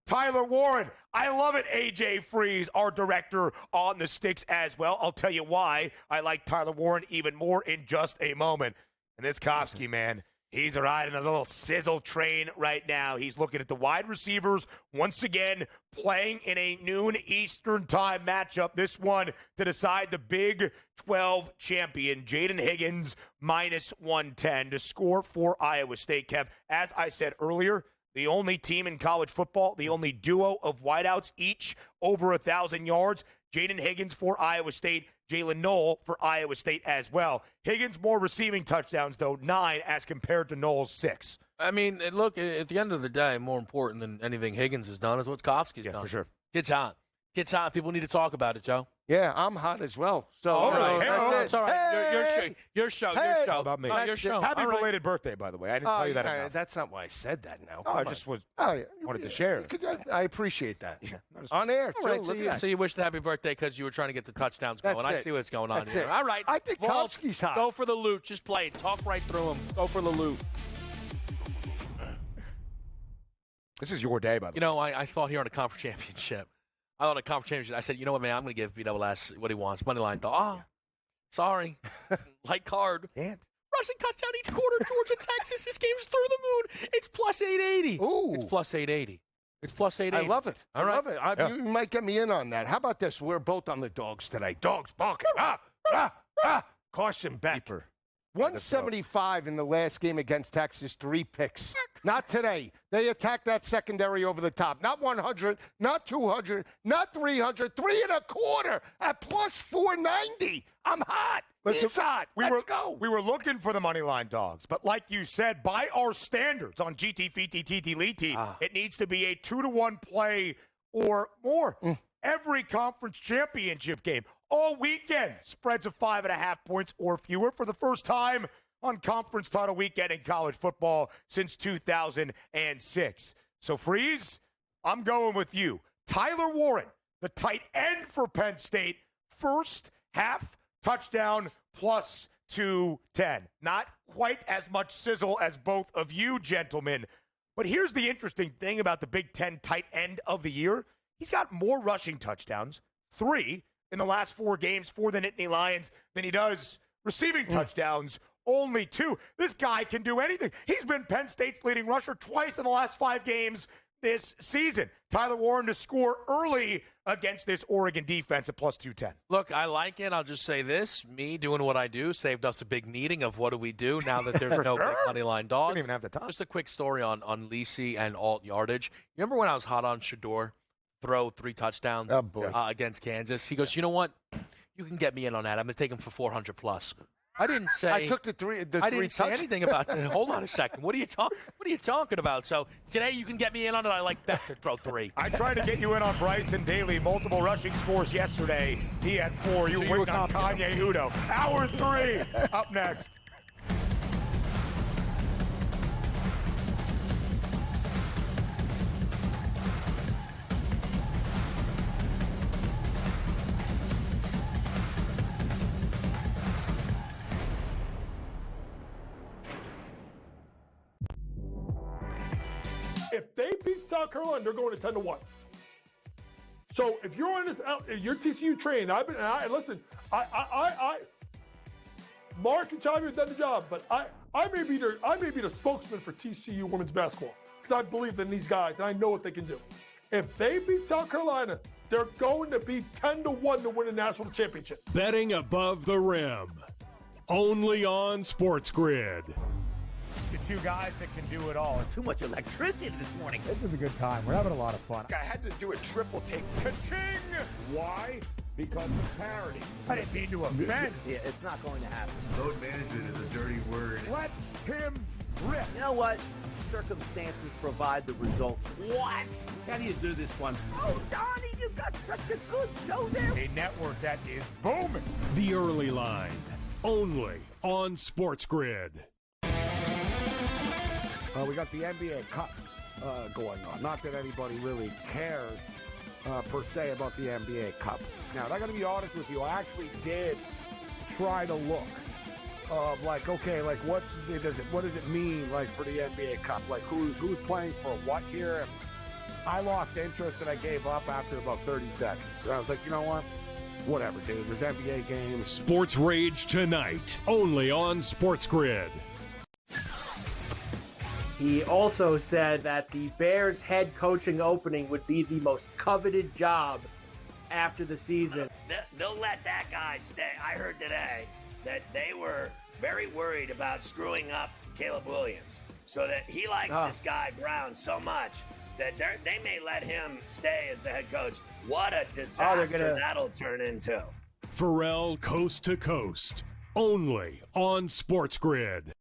Tyler Warren. I love it. AJ Freeze, our director on the sticks as well. I'll tell you why I like Tyler Warren even more in just a moment. And this Kopsky, man, he's riding a little sizzle train right now. He's looking at the wide receivers once again, playing in a noon Eastern time matchup. This one to decide the Big 12 champion. Jaden Higgins, minus 110 to score for Iowa State. Kev, as I said earlier, the only team in college football, the only duo of wideouts, each over 1,000 yards. Jaden Higgins for Iowa State, Jalen Knoll for Iowa State as well. Higgins more receiving touchdowns, though, 9 as compared to Knoll's 6. I mean, look, at the end of the day, more important than anything Higgins has done is what Kofsky's done. For sure. Kid's hot. Kid's hot. People need to talk about it, Joe. Yeah, I'm hot as well. So, All right. that's It's all right. Your show. Hey. How about me? Your show. Happy All right. belated birthday, by the way. I didn't tell you that enough. That's not why I said that now. No, I just wanted to share. I appreciate that. Yeah, On air, All right, too. so you wished a happy birthday because you were trying to get the touchdowns going. I see what's going on That's here. it. All right. I think Walt, Kofsky's hot. Go for the loot. Just play it. Talk right through him. Go for the loot. This is your day, by the way. You know, I thought here on a conference championship. I said, you know what, man? I'm going to give BWS what he wants. Money line. Oh, sorry. Light card. Can't. Rushing touchdown each quarter, Georgia, Texas. This game's through the moon. It's plus 880. Ooh. It's plus 880. It's plus 880. I love it. All I right. love it. You might get me in on that. How about this? We're both on the dogs today. Dogs barking. Carson Beck. Keeper. 175 in the last game against Texas, 3 picks. Not today. They attacked that secondary over the top. Not 100, not 200, not 300, 3.25 at plus 490. I'm hot. Listen, He's hot. Let's go. We were looking for the money line dogs, but like you said, by our standards on GT, FT, TT, Liti, it needs to be a 2-to-1 play or more. Every conference championship game all weekend, spreads of 5.5 points or fewer for the first time on conference title weekend in college football since 2006. So, Freeze, I'm going with you. Tyler Warren, the tight end for Penn State, first half touchdown plus 210. Not quite as much sizzle as both of you gentlemen. But here's the interesting thing about the Big Ten tight end of the year. He's got more rushing touchdowns, 3 in the last 4 games for the Nittany Lions, than he does receiving touchdowns, only 2. This guy can do anything. He's been Penn State's leading rusher twice in the last 5 games this season. Tyler Warren to score early against this Oregon defense at plus 210. Look, I like it. I'll just say this. Me doing what I do saved us a big meeting of what do we do now that there's no big money line dogs. Didn't even have the time. Just a quick story on Lisi and alt yardage. You remember when I was hot on Shador? Throw 3 touchdowns against Kansas. He goes, you know what? You can get me in on that. I'm going to take him for 400 plus. I didn't say. I took the 3. I didn't say anything about that. Hold on a second. What are you talking about? So today you can get me in on it. I like Beck to throw 3. I tried to get you in on Bryson Daly. Multiple rushing scores yesterday. He had 4. You were on Kanye Udo. Hour 3 up next. If they beat South Carolina, they're going to 10-1. So if you're on this, if you're TCU trained, listen, Mark and Chavi have done the job, but I may be the spokesman for TCU women's basketball because I believe in these guys and I know what they can do. If they beat South Carolina, they're going to be 10-1 to win a national championship. Betting above the rim. Only on SportsGrid. The 2 guys that can do it all. Too much electricity this morning. This is a good time. We're having a lot of fun. I had to do a triple take. Ka-ching! Why? Because of parity. I didn't mean to offend. Yeah, it's not going to happen. Load management is a dirty word. Let him rip. You know what? Circumstances provide the results. What? How do you do this once? Oh, Donnie, you got such a good show there. A network that is booming. The Early Line. Only on SportsGrid. We got the NBA Cup going on. Not that anybody really cares per se about the NBA Cup. Now, I got to be honest with you. I actually did try to look of like, okay, like what does it mean like for the NBA Cup? Like who's playing for what here? And I lost interest and I gave up after about 30 seconds. And I was like, you know what? Whatever, dude. There's NBA games. Sports Rage tonight, only on SportsGrid. He also said that the Bears head coaching opening would be the most coveted job after the season. They'll let that guy stay. I heard today that they were very worried about screwing up Caleb Williams, so that he likes this guy Brown so much that they may let him stay as the head coach. What a disaster that'll turn into. Pharrell Coast to Coast, only on SportsGrid.